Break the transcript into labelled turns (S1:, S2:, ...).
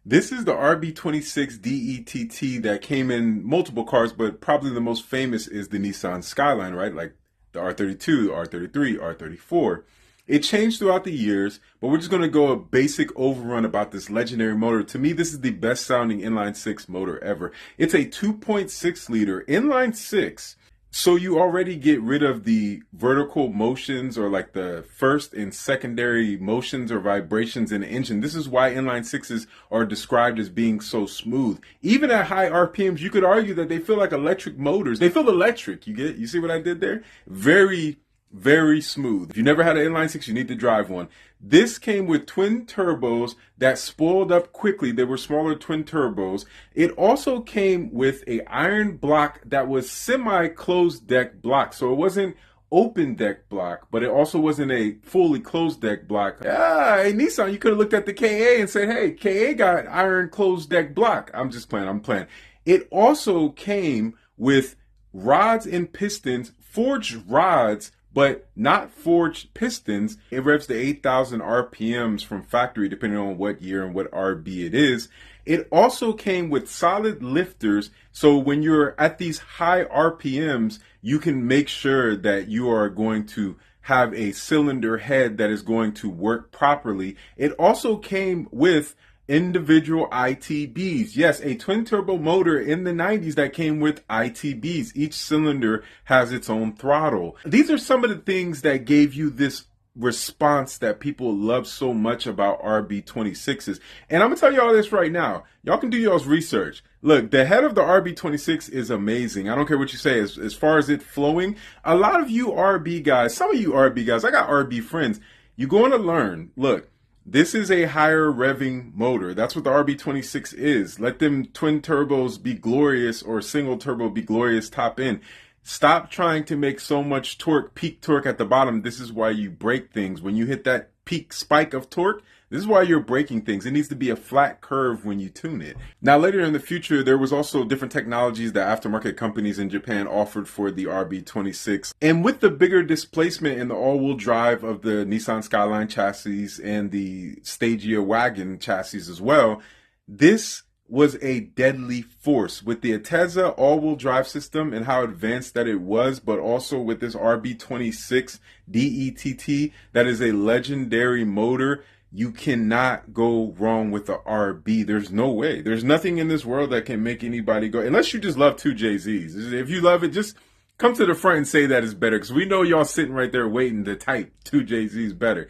S1: This is the RB26DETT that came in multiple cars, but probably the most famous is the Nissan Skyline, right? Like the R32, the R33, R34. It changed throughout the years, but we're just going to go a basic overrun about this legendary motor. To me, this is the best sounding inline six motor ever. It's a 2.6 liter inline six. So you already get rid of the vertical motions or like the first and secondary motions or vibrations in the engine. This is why inline sixes are described as being so smooth. Even at high RPMs, you could argue that they feel like electric motors. They feel electric. You see what I did there? Very smooth. If you never had an inline six, you need to drive one. This came with twin turbos that spoiled up quickly. They were smaller twin turbos. It also came with a iron block that was semi-closed deck block. So it wasn't open deck block, but it also wasn't a fully closed deck block. Hey, Nissan, you could have looked at the KA and said, hey, KA got iron closed deck block. I'm just playing, I'm playing. It also came with rods and pistons, forged rods, but not forged pistons. It revs to 8,000 RPMs from factory, depending on what year and what RB it is. It also came with solid lifters, so when you're at these high RPMs, you can make sure that you are going to have a cylinder head that is going to work properly. It also came with individual ITBs. Yes, a twin turbo motor in the 90s that came with ITBs. Each cylinder has its own throttle. These are some of the things that gave you this response that people love so much about RB26s. And I'm gonna tell you all this right now. Y'all can do y'all's research. Look, the head of the RB26 is amazing. I don't care what you say as far as it flowing. A lot of you RB guys, some of you RB guys, I got RB friends. You're going to learn. Look, this is a higher revving motor. That's what the RB26 is. Let them twin turbos be glorious or single turbo be glorious top end. Stop trying to make so much torque, peak torque at the bottom. This is why you break things. When you hit that peak spike of torque, this is why you're breaking things. It needs to be a flat curve when you tune it. Now, later in the future, there was also different technologies that aftermarket companies in Japan offered for the RB26. And with the bigger displacement in the all-wheel drive of the Nissan Skyline chassis and the Stagea wagon chassis as well, this was a deadly force with the Ateza all-wheel drive system and how advanced that it was, but also with this RB26 DETT, that is a legendary motor. You cannot go wrong with the RB. There's no way. There's nothing in this world that can make anybody go, unless you just love two JZs. If you love it, just come to the front and say that it's better, because we know y'all sitting right there waiting to type two JZs better.